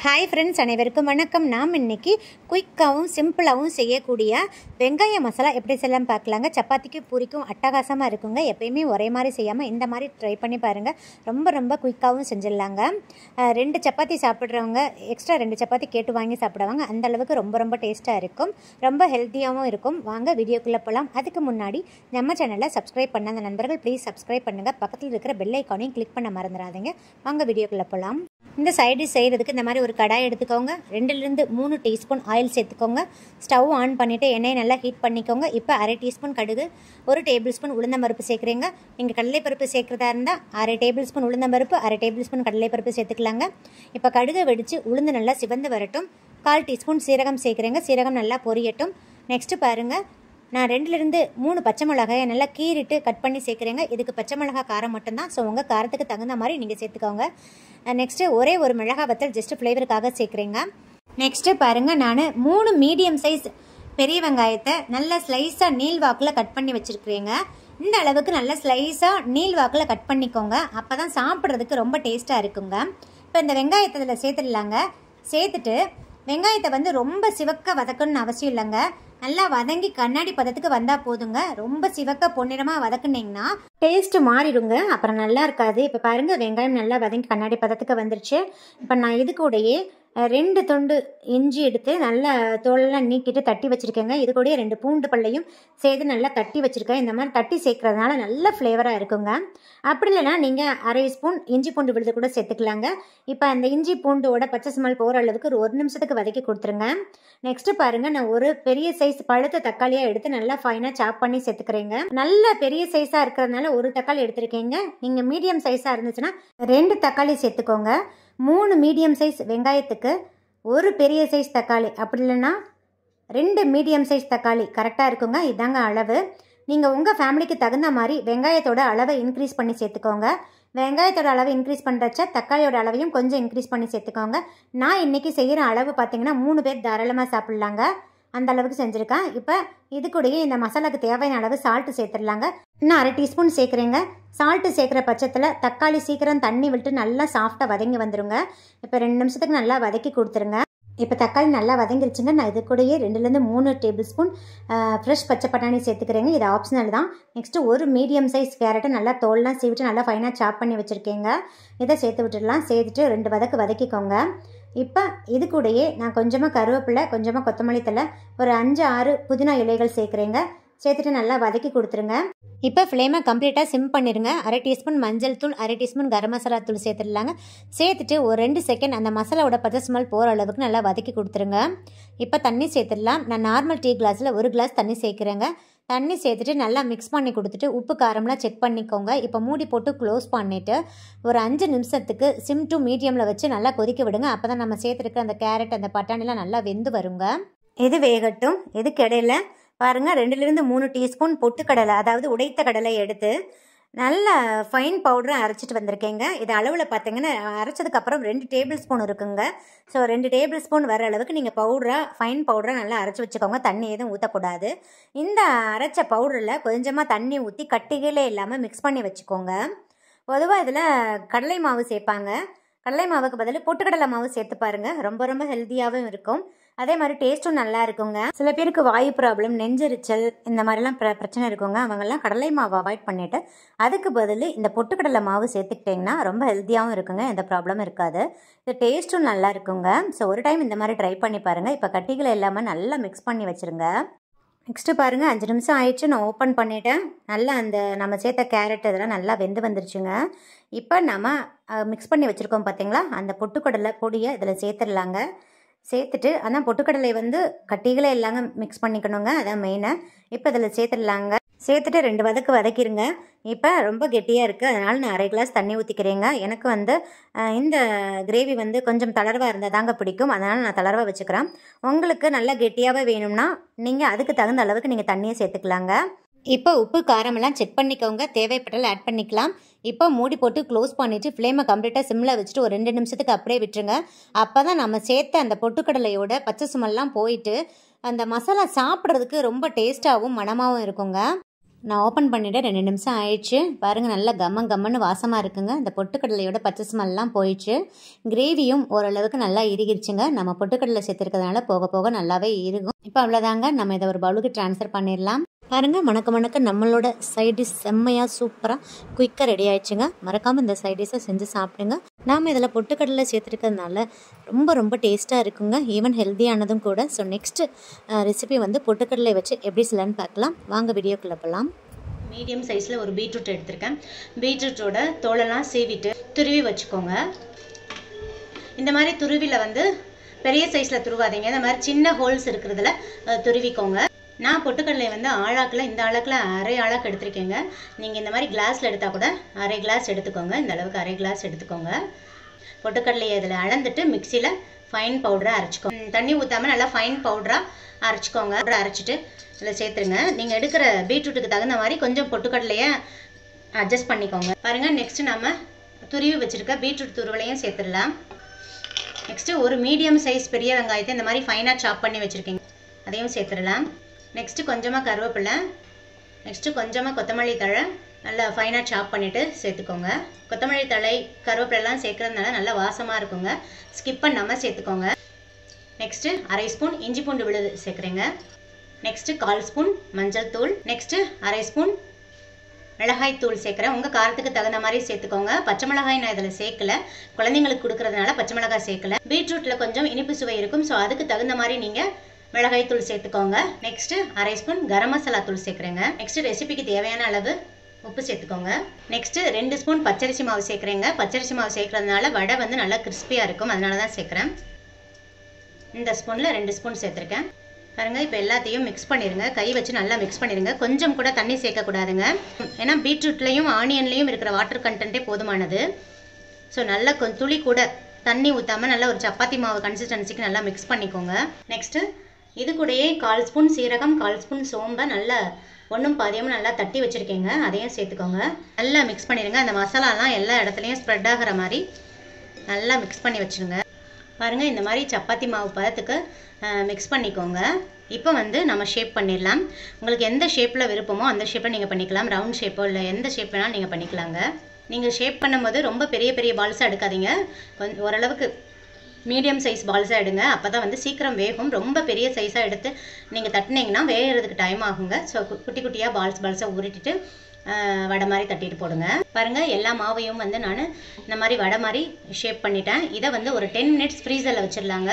Hi friends, அனைவருக்கும் வணக்கம். நாம் இன்றைக்கி குயிக்காகவும் சிம்பிளாகவும் செய்யக்கூடிய வெங்காய மசாலா எப்படி செய்யலாம் பார்க்கலாங்க. சப்பாத்திக்கும் பூரிக்கும் அட்டகாசமாக இருக்குங்க. எப்பயுமே ஒரே மாதிரி செய்யாமல் இந்த மாதிரி ட்ரை பண்ணி பாருங்கள். ரொம்ப குயிக்காகவும் செஞ்சிடலாங்க. 2 சப்பாத்தி சாப்பிட்றவங்க எக்ஸ்ட்ரா 2 சப்பாத்தி கேட்டு வாங்கி சாப்பிடுவாங்க. அந்தளவுக்கு ரொம்ப டேஸ்ட்டாக இருக்கும், ரொம்ப ஹெல்த்தியாகவும் இருக்கும். வாங்க வீடியோக்குள்ளே போகலாம். அதுக்கு முன்னாடி நம்ம சேனலை சப்ஸ்கிரைப் பண்ணாத நண்பர்கள் ப்ளீஸ் சப்ஸ்கிரைப் பண்ணுங்கள். பக்கத்தில் இருக்கிற பெல் ஐக்கானையும் கிளிக் பண்ண மறந்துடாதீங்க. வாங்க வீடியோக்குள்ளே போகலாம். இந்த சைடு செய்கிறதுக்கு இந்த மாதிரி ஒரு கடாய் எடுத்துக்கோங்க. 2லிருந்து 3 டீஸ்பூன் ஆயில் சேர்த்துக்கோங்க. ஸ்டவ் ஆன் பண்ணிவிட்டு எண்ணெயை நல்லா ஹீட் பண்ணிக்கோங்க. இப்போ 1/2 டீஸ்பூன் கடுகு, 1 டேபிள் ஸ்பூன் உளுந்தம்பருப்பு சேர்க்குறீங்க. நீங்கள் கடலைப்பருப்பு சேர்க்குறதா இருந்தால் 1/2 டேபிள் ஸ்பூன் உளுந்தம்பருப்பு, 1/2 டேபிள் ஸ்பூன் கடலைப்பருப்பு சேர்த்துக்கலாங்க. இப்போ கடுகை வெடித்து உளுந்து நல்லா சிவந்து வரட்டும். 1/4 டீஸ்பூன் சீரகம் சேர்க்குறேங்க. சீரகம் நல்லா பொரியட்டும். நெக்ஸ்ட்டு பாருங்கள், நான் 2லிருந்து 3 பச்சை மிளகாயை நல்லா கீறிட்டு கட் பண்ணி சேர்க்குறேங்க. இதுக்கு பச்சை மிளகா காரம் மட்டும்தான், ஸோ உங்கள் காரத்துக்கு தகுந்த மாதிரி நீங்கள் சேர்த்துக்கோங்க. நெக்ஸ்ட்டு ஒரே ஒரு மிளகாய் வத்தல் ஜஸ்ட்டு ஃப்ளேவருக்காக சேர்க்குறேங்க. நெக்ஸ்ட்டு பாருங்கள், நான் 3 மீடியம் சைஸ் பெரிய வெங்காயத்தை நல்ல ஸ்லைஸாக நீள் வாக்கில் கட் பண்ணி வச்சுருக்கிறேங்க. இந்த அளவுக்கு நல்ல ஸ்லைஸாக நீள் வாக்கில் கட் பண்ணிக்கோங்க. அப்போ தான் சாப்பிட்றதுக்கு ரொம்ப டேஸ்ட்டாக இருக்குங்க. இப்போ இந்த வெங்காயத்தை இதில் சேர்த்துடலாங்க. சேர்த்துட்டு வெங்காயத்தை வந்து ரொம்ப சிவக்க வதக்கணும்னு அவசியம் இல்லைங்க. நல்லா வதங்கி கண்ணாடி பதத்துக்கு வந்தால் போதுங்க. ரொம்ப சிவக்க பொன்னிறமாக வதக்குனிங்கன்னா டேஸ்ட்டு மாறிடுங்க, அப்புறம் நல்லா இருக்காது. இப்போ பாருங்கள், வெங்காயம் நல்லா வதங்கி கண்ணாடி பதத்துக்கு வந்துருச்சு. இப்போ நான் இது கூடயே 2 துண்டு இஞ்சி எடுத்து நல்லா தோலெல்லாம் நீக்கிட்டு தட்டி வச்சுருக்கேங்க. இது கூடயே 2 பூண்டு பல்லையும் சேர்த்து நல்லா தட்டி வச்சுருக்கேன். இந்த மாதிரி தட்டி சேர்க்குறதுனால நல்ல ஃப்ளேவராக இருக்குங்க. அப்படி இல்லைனா நீங்கள் 1/2 ஸ்பூன் இஞ்சி பூண்டு விழுது கூட சேர்த்துக்கலாங்க. இப்போ அந்த இஞ்சி பூண்டோட பச்சை ஸ்மெல் போகிற அளவுக்கு ஒரு 1 நிமிஷத்துக்கு வதக்கி கொடுத்துருங்க. நெக்ஸ்ட்டு பாருங்கள், நான் ஒரு பெரிய சைஸ் பழுத்த தக்காளியாக எடுத்து நல்லா ஃபைனாக சாப் பண்ணி சேர்த்துக்கிறேங்க. நல்ல பெரிய சைஸாக இருக்கிறதுனால 1 தக்காளி எடுத்துருக்கீங்க. நீங்கள் மீடியம் சைஸாக இருந்துச்சுன்னா 2 தக்காளி சேர்த்துக்கோங்க. 3 மீடியம் சைஸ் வெங்காயத்துக்கு 1 பெரிய சைஸ் தக்காளி, அப்படி இல்லைன்னா 2 மீடியம் சைஸ் தக்காளி கரெக்டாக இருக்குங்க. இதாங்க அளவு. நீங்கள் உங்கள் ஃபேமிலிக்கு தகுந்த மாதிரி வெங்காயத்தோட அளவை இன்க்ரீஸ் பண்ணி சேர்த்துக்கோங்க. வெங்காயத்தோட அளவு இன்க்ரீஸ் பண்ணுறச்ச தக்காளியோட அளவையும் கொஞ்சம் இன்க்ரீஸ் பண்ணி சேர்த்துக்கோங்க. நான் இன்றைக்கி செய்கிற அளவு பார்த்தீங்கன்னா 3 பேர் தாராளமாக சாப்பிட்லாங்க. அந்த அளவுக்கு செஞ்சுருக்கேன். இப்போ இது கூடயே இந்த மசாலாவுக்கு தேவையான அளவு சால்ட்டு சேர்த்துடலாங்க. இன்னும் 1/2 டீஸ்பூன் சேர்க்குறேங்க. சால்ட்டு சேர்க்குற பட்சத்தில் தக்காளி சீக்கிரம் தண்ணி விட்டு நல்லா சாஃப்டாக வதங்கி வந்துடுங்க. இப்போ 2 நிமிஷத்துக்கு நல்லா வதக்கி கொடுத்துருங்க. இப்போ தக்காளி நல்லா வதங்கிருச்சுங்க. நான் இது கூடயே 2லிருந்து 3 டேபிள் ஸ்பூன் ஃப்ரெஷ் பச்சை பட்டாணி சேர்த்துக்கிறேங்க. இது ஆப்ஷனல் தான். நெக்ஸ்ட்டு ஒரு மீடியம் சைஸ் கேரட்டை நல்லா தோல்லாம் சீவிட்டு நல்லா ஃபைனாக சாப் பண்ணி வச்சுருக்கேங்க. இதை சேர்த்து விட்டுடலாம். சேர்த்துட்டு 2 வதக்கிக்கோங்க. இப்போ இது கூடயே நான் கொஞ்சமாக கருவேப்பிலை, கொஞ்சமாக கொத்தமல்லி தழை, ஒரு 5-6 புதினா இலைகள் சேர்க்குறேங்க. சேர்த்துட்டு நல்லா வதக்கி கொடுத்துருங்க. இப்போ ஃப்ளேமை கம்ப்ளீட்டாக சிம் பண்ணிடுங்க. 1/2 டீஸ்பூன் மஞ்சள் தூள், 1/2 டீஸ்பூன் கரம் மசாலா தூள் சேர்த்துடலாங்க. சேர்த்துட்டு ஒரு 2 செகண்ட் அந்த மசாலாவோட பச்சை ஸ்மெல் போகிற அளவுக்கு நல்லா வதக்கி கொடுத்துருங்க. இப்போ தண்ணி சேர்த்துடலாம். நான் நார்மல் டீ கிளாஸில் 1 கிளாஸ் தண்ணி சேர்க்குறேங்க. தண்ணி சேர்த்துட்டு நல்லா மிக்ஸ் பண்ணி கொடுத்துட்டு உப்பு காரம்லாம் செக் பண்ணிக்கோங்க. இப்போ மூடி போட்டு க்ளோஸ் பண்ணிவிட்டு ஒரு 5 நிமிஷத்துக்கு சிம் டு மீடியமில் வச்சு நல்லா கொதிக்க விடுங்க. அப்போ தான் நம்ம சேர்த்துருக்க அந்த கேரட், அந்த பட்டாணிலாம் நல்லா வெந்து வருங்க. இது வேகட்டும். இதுக்கு இடையில பாருங்கள், 2லிருந்து 3 டீஸ்பூன் பொட்டுக்கடலை, அதாவது உடைத்த கடலை எடுத்து நல்ல ஃபைன் பவுடரை அரைச்சிட்டு வந்திருக்கேங்க. இது அளவில் பார்த்தீங்கன்னா அரைச்சதுக்கப்புறம் 2 டேபிள் ஸ்பூன் இருக்குங்க. ஸோ 2 டேபிள் ஸ்பூன் வர அளவுக்கு நீங்கள் ஃபைன் பவுடரை நல்லா அரைச்சி வச்சுக்கோங்க. தண்ணி எதுவும் ஊற்றக்கூடாது. இந்த அரைச்ச பவுடரில் கொஞ்சமாக தண்ணி ஊற்றி கட்டிகளே இல்லாமல் மிக்ஸ் பண்ணி வச்சுக்கோங்க. பொதுவாக இதில் கடலை மாவு சேர்ப்பாங்க. கடலை மாவுக்கு பதில் பொட்டுக்கடலை மாவு சேர்த்து பாருங்கள். ரொம்ப ஹெல்த்தியாகவும் இருக்கும். அதே மாதிரி டேஸ்ட்டும் நல்லா இருக்குங்க. சில பேருக்கு வாயு ப்ராப்ளம், நெஞ்செரிச்சல் இந்த மாதிரிலாம் பிரச்சனை இருக்குங்க. அவங்கெல்லாம் கடலை மாவு அவாய்ட் பண்ணிவிட்டு அதுக்கு பதில் இந்த பொட்டுக்கடலை மாவு சேர்த்துக்கிட்டிங்கன்னா ரொம்ப ஹெல்த்தியாகவும் இருக்குங்க. எந்த ப்ராப்ளமும் இருக்காது. இது டேஸ்ட்டும் நல்லா இருக்குங்க. ஸோ ஒரு டைம் இந்த மாதிரி ட்ரை பண்ணி பாருங்கள். இப்போ கட்டிகளை இல்லாமல் நல்லா மிக்ஸ் பண்ணி வச்சுருங்க. நெக்ஸ்ட்டு பாருங்கள், 5 நிமிஷம் ஆயிடுச்சு. நான் ஓப்பன் பண்ணிவிட்டேன். நல்லா அந்த நம்ம சேர்த்த கேரட் இதெல்லாம் நல்லா வெந்து வந்துருச்சுங்க. இப்போ நம்ம மிக்ஸ் பண்ணி வச்சுருக்கோம் பார்த்தீங்களா, அந்த பொட்டுக்கடலை பொடியை இதில் சேர்த்துடலாங்க. சேர்த்துட்டு அதான் பொட்டுக்கடலை வந்து கட்டிகளே இல்லாங்க மிக்ஸ் பண்ணிக்கணுங்க, அதான் மெயினாக. இப்போ இதில் சேர்த்துடலாங்க. சேர்த்துட்டு 2 வதக்கிடுங்க. இப்போ ரொம்ப கெட்டியாக இருக்குது, அதனால் நான் 1/2 கிளாஸ் தண்ணி ஊற்றிக்கிறேங்க. எனக்கு வந்து இந்த கிரேவி வந்து கொஞ்சம் தளர்வாக இருந்தால் தாங்க பிடிக்கும், அதனால் நான் தளர்வாக வச்சுக்கிறேன். உங்களுக்கு நல்லா கெட்டியாகவே வேணும்னா நீங்கள் அதுக்கு தகுந்த அளவுக்கு நீங்கள் தண்ணியை சேர்த்துக்கலாங்க. இப்போ உப்பு காரமெல்லாம் செக் பண்ணிக்கோங்க. தேவைப்பட்டால் ஆட் பண்ணிக்கலாம். இப்போ மூடி போட்டு க்ளோஸ் பண்ணிவிட்டு ஃப்ளேமை கம்ப்ளீட்டாக சிம்மில் வச்சுட்டு ஒரு 2 நிமிஷத்துக்கு அப்படியே விட்டுருங்க. அப்போ தான் நம்ம சேர்த்த அந்த பொட்டுக்கடலையோட பச்சை ஸ்மெல்லாம் போயிட்டு அந்த மசாலா சாப்பிட்றதுக்கு ரொம்ப டேஸ்ட்டாகவும் மணமாகவும் இருக்குங்க. நான் ஓப்பன் பண்ணிவிட்டு 2 நிமிஷம் ஆயிடுச்சு. பாருங்கள், நல்லா கம்மன்னு வாசமாக இருக்குங்க. இந்த பொட்டுக்கடலையோட பச்சை ஸ்மெல்லாம் போயிடுச்சு. கிரேவியும் ஓரளவுக்கு நல்லா இறுகிடுச்சுங்க. நம்ம பொட்டுக்கடலை சேர்த்துருக்கிறதுனால போக போக நல்லாவே இருக்கும். இப்போ அவ்வளோதாங்க, நம்ம இதை ஒரு பவுலுக்கு ட்ரான்ஸ்ஃபர் பண்ணிடலாம். பாருங்கள், மணக்க நம்மளோட சைட் டிஷ் செம்மையாக சூப்பராக குயிக்காக ரெடி ஆயிடுச்சுங்க. மறக்காமல் இந்த சைட் டிஷ்ஷை செஞ்சு சாப்பிடுங்க. நாம் இதில் பொட்டுக்கடலை சேர்த்துருக்கிறதுனால ரொம்ப டேஸ்ட்டாக இருக்குங்க. ஈவன் ஹெல்த்தியானதும் கூட. ஸோ நெக்ஸ்ட்டு ரெசிபி வந்து பொட்டுக்கடலை வச்சு எப்படி செய்யலான்னு பார்க்கலாம். வாங்க வீடியோக்குள்ளே போகலாம். மீடியம் சைஸில் ஒரு பீட்ரூட் எடுத்திருக்கேன். பீட்ரூட்டோட தோலெல்லாம் சீவிட்டு துருவி வச்சுக்கோங்க. இந்த மாதிரி துருவியில் வந்து பெரிய சைஸில் துருவாதீங்க. இந்த மாதிரி சின்ன ஹோல்ஸ் இருக்கிறதுல துருவிக்கோங்க. நான் பொட்டுக்கடலை வந்து ஆழாக்கில் இந்த அளவுக்கு அரை ஆழாக்கு எடுத்திருக்கேங்க. நீங்கள் இந்த மாதிரி கிளாஸில் எடுத்தால் கூட அரை கிளாஸ் எடுத்துக்கோங்க. இந்த அளவுக்கு அரை கிளாஸ் எடுத்துக்கோங்க. பொட்டுக்கடலையை இதில் அளந்துட்டு மிக்சியில் ஃபைன் பவுடராக அரைச்சிக்கோங்க. தண்ணி ஊற்றாமல் நல்லா ஃபைன் பவுடராக அரைச்சிக்கோங்க. அரைச்சிட்டு இதில் சேர்த்துருங்க. நீங்கள் எடுக்கிற பீட்ரூட்டுக்கு தகுந்த மாதிரி கொஞ்சம் பொட்டுக்கடலையை அட்ஜஸ்ட் பண்ணிக்கோங்க. பாருங்கள், நெக்ஸ்ட்டு நம்ம துருவி வச்சுருக்க பீட்ரூட் துருவலையும் சேர்த்துடலாம். நெக்ஸ்ட்டு ஒரு மீடியம் சைஸ் பெரிய வெங்காயத்தை இந்த மாதிரி ஃபைனாக சாப் பண்ணி வச்சுருக்கீங்க, அதையும் சேர்த்துடலாம். நெக்ஸ்ட்டு கொஞ்சமாக கருவேப்பிலை, நெக்ஸ்ட்டு கொஞ்சமாக கொத்தமல்லி தழை நல்லா ஃபைனாக சாப் பண்ணிவிட்டு சேர்த்துக்கோங்க. கொத்தமல்லி தழை கருவேப்பிலெல்லாம் சேர்க்குறதுனால நல்லா வாசமாக இருக்குங்க. ஸ்கிப் பண்ணாமல் சேர்த்துக்கோங்க. நெக்ஸ்ட்டு அரை ஸ்பூன் இஞ்சி பூண்டு விழுது சேர்க்குறேங்க. நெக்ஸ்ட்டு 1/4 ஸ்பூன் மஞ்சள் தூள். நெக்ஸ்ட்டு அரை ஸ்பூன் மிளகாய் தூள் சேர்க்குறேன். உங்கள் காரத்துக்கு தகுந்த மாதிரி சேர்த்துக்கோங்க. பச்சை மிளகாய் நான் இதில் சேர்க்கல, குழந்தைங்களுக்கு கொடுக்குறதுனால பச்சை மிளகாய் சேர்க்கல. பீட்ரூட்டில் கொஞ்சம் இனிப்பு சுவை இருக்கும். ஸோ அதுக்கு தகுந்த மாதிரி நீங்கள் மிளகாய் தூள் சேர்த்துக்கோங்க. நெக்ஸ்ட்டு அரை ஸ்பூன் கரம் மசாலா தூள் சேர்க்குறேங்க. நெக்ஸ்ட்டு ரெசிபிக்கு தேவையான அளவு உப்பு சேர்த்துக்கோங்க. நெக்ஸ்ட்டு 2 ஸ்பூன் பச்சரிசி மாவு சேர்க்குறேங்க. பச்சரிசி மாவு சேர்க்குறதுனால வடை வந்து நல்லா கிறிஸ்பியாக இருக்கும், அதனால தான் சேர்க்குறேன். இந்த ஸ்பூனில் 2 ஸ்பூன் சேர்த்துருக்கேன். பாருங்கள், இப்போ எல்லாத்தையும் மிக்ஸ் பண்ணிடுங்க. கை வச்சு நல்லா மிக்ஸ் பண்ணிடுங்க. கொஞ்சம் கூட தண்ணி சேர்க்கக்கூடாதுங்க. ஏன்னா பீட்ரூட்லேயும் ஆனியன்லேயும் இருக்கிற வாட்டர் கண்டென்ட்டே போதுமானது. ஸோ நல்லா கொஞ்சம் துளி கூட தண்ணி ஊற்றாமல் நல்லா ஒரு சப்பாத்தி மாவு கன்சிஸ்டன்சிக்கு நல்லா மிக்ஸ் பண்ணிக்கோங்க. நெக்ஸ்ட்டு இது கூடயே 1/4 ஸ்பூன் சீரகம், 1/4 ஸ்பூன் சோம்பை நல்லா ஒன்றும் பாதியமும் நல்லா தட்டி வச்சுருக்கீங்க, அதையும் சேர்த்துக்கோங்க. நல்லா மிக்ஸ் பண்ணிடுங்க. அந்த மசாலாலாம் எல்லா இடத்துலையும் ஸ்ப்ரெட் ஆகிற மாதிரி நல்லா மிக்ஸ் பண்ணி வச்சுருங்க. பாருங்கள், இந்த மாதிரி சப்பாத்தி மாவு பதத்துக்கு மிக்ஸ் பண்ணிக்கோங்க. இப்போ வந்து நம்ம ஷேப் பண்ணிடலாம். உங்களுக்கு எந்த ஷேப்பில் விருப்பமோ அந்த ஷேப்பில் நீங்கள் பண்ணிக்கலாம். ரவுண்ட் ஷேப்போ இல்லை எந்த ஷேப் வேணாலும் நீங்கள் பண்ணிக்கலாங்க. நீங்கள் ஷேப் பண்ணும்போது ரொம்ப பெரிய பால்ஸாக எடுக்காதீங்க. கொஞ்சம் ஓரளவுக்கு மீடியம் சைஸ் பால்ஸாக எடுங்க. அப்போ தான் வந்து சீக்கிரம் வேகும். ரொம்ப பெரிய சைஸாக எடுத்து நீங்கள் தட்டினீங்கன்னா வேகிறதுக்கு டைம் ஆகுங்க. ஸோ குட்டியாக பால்ஸாக உருட்டிட்டு வடை மாதிரி தட்டிட்டு போடுங்க. பாருங்கள், எல்லா மாவையும் வந்து நான் இந்த மாதிரி வடை மாதிரி ஷேப் பண்ணிட்டேன். இதை வந்து ஒரு 10 மினிட்ஸ் ஃப்ரீசரில் வச்சிடலாங்க.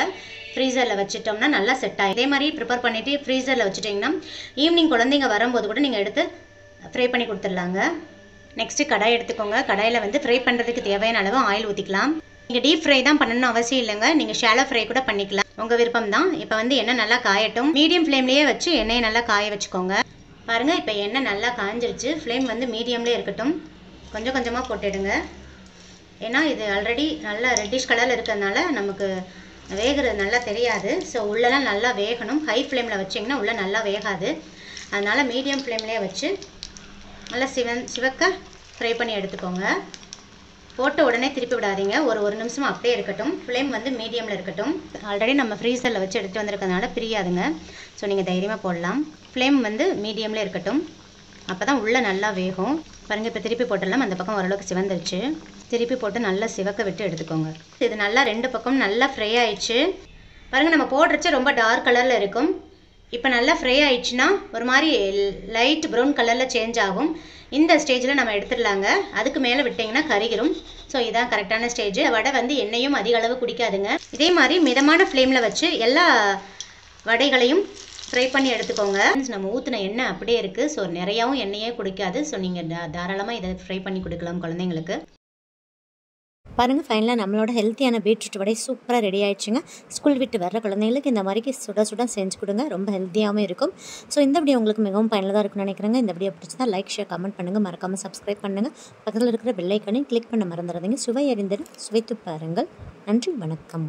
ஃப்ரீசரில் வச்சுட்டோம்னா நல்லா செட் ஆகும். இதே மாதிரி ப்ரிப்பேர் பண்ணிவிட்டு ஃப்ரீசரில் வச்சுட்டிங்கன்னா ஈவினிங் குழந்தைங்க வரும்போது கூட நீங்கள் எடுத்து ஃப்ரை பண்ணி கொடுத்துடலாங்க. நெக்ஸ்ட்டு கடாய் எடுத்துக்கோங்க. கடாயில் வந்து ஃப்ரை பண்ணுறதுக்கு தேவையான அளவு ஆயில் ஊற்றிக்கலாம். நீங்கள் டீப் ஃப்ரை தான் பண்ணணும்னு அவசியம் இல்லைங்க. நீங்கள் ஷாலோ ஃப்ரை கூட பண்ணிக்கலாம், உங்கள் விருப்பம் தான். இப்போ வந்து எண்ணெய் நல்லா காயட்டும். மீடியம் ஃப்ளேம்லேயே வச்சு எண்ணெயை நல்லா காய வச்சுக்கோங்க. பாருங்கள், இப்போ எண்ணெய் நல்லா காஞ்சிருச்சு. ஃப்ளேம் வந்து மீடியம்லேயே இருக்கட்டும். கொஞ்சமாக போட்டுடுங்க. ஏன்னா இது ஆல்ரெடி நல்லா ரெட்டிஷ் கலரில் இருக்கிறதுனால நமக்கு வேகிறது நல்லா தெரியாது. ஸோ உள்ளெல்லாம் நல்லா வேகணும். ஹை ஃப்ளேமில் வச்சிங்கன்னா உள்ளே நல்லா வேகாது. அதனால் மீடியம் ஃப்ளேம்லேயே வச்சு நல்லா சிவக்க ஃப்ரை பண்ணி எடுத்துக்கோங்க. போட்ட உடனே திருப்பி விடாதீங்க. ஒரு நிமிஷம் அப்படியே இருக்கட்டும். ஃப்ளேம் வந்து மீடியமில் இருக்கட்டும். ஆல்ரெடி நம்ம ஃப்ரீசரில் வச்சு எடுத்துகிட்டு வந்திருக்கிறதுனால பிரியாதுங்க. ஸோ நீங்கள் தைரியமாக போடலாம். ஃப்ளேம் வந்து மீடியமில் இருக்கட்டும். அப்போ தான் உள்ளே நல்லா வேகும். பாருங்கள், இப்போ திருப்பி போட்டுடலாம். அந்த பக்கம் ஓரளவுக்கு சிவந்துருச்சு. திருப்பி போட்டு நல்லா சிவக்க விட்டு எடுத்துக்கோங்க. இது நல்லா 2 பக்கம் நல்லா ஃப்ரை ஆயிடுச்சு. பாருங்கள், நம்ம போடுறச்ச ரொம்ப டார்க் கலரில் இருக்கும். இப்போ நல்லா ஃப்ரை ஆயிடுச்சுன்னா ஒரு மாதிரி லைட் ப்ரௌன் கலரில் சேஞ்ச் ஆகும். இந்த ஸ்டேஜில் நம்ம எடுத்துடலாங்க. அதுக்கு மேலே விட்டிங்கன்னா கருகிரும். ஸோ இதான் கரெக்டான ஸ்டேஜ். வடை வந்து எண்ணெயும் அதிக அளவு குடிக்காதுங்க. இதே மாதிரி மிதமான ஃப்ளேமில் வச்சு எல்லா வடைகளையும் ஃப்ரை பண்ணி எடுத்துக்கோங்க. நம்ம ஊற்றின எண்ணெய் அப்படியே இருக்குது. ஸோ நிறையாவும் எண்ணெயே குடிக்காது. ஸோ நீங்கள் தாராளமாக இதை ஃப்ரை பண்ணி கொடுக்கலாம் குழந்தைங்களுக்கு. பாருங்கள், ஃபைனலாக நம்மளோட ஹெல்த்தியான பீட்ரூட் வடை சூப்பராக ரெடி ஆயிடுச்சுங்க. ஸ்கூல் விட்டு வர குழந்தைங்களுக்கு இந்த மாதிரி சுட செஞ்சு கொடுங்க. ரொம்ப ஹெல்த்தியாகவும் இருக்கும். ஸோ இந்த வீடியோ உங்களுக்கு மிகவும் பயனுள்ளதாக இருக்குன்னு நினைக்கிறேங்க. இந்த வீடியோ பிடிச்சதா லைக், ஷேர், கமெண்ட் பண்ணுங்கள். மறக்காமல் சப்ஸ்கிரைப் பண்ணுங்கள். பக்கத்தில் இருக்கிற பெல் ஐக்கானையும் கிளிக் பண்ண மறந்துடாதீங்க. சுவை அறிந்தது சுவைத்து பாருங்கள். நன்றி, வணக்கம்.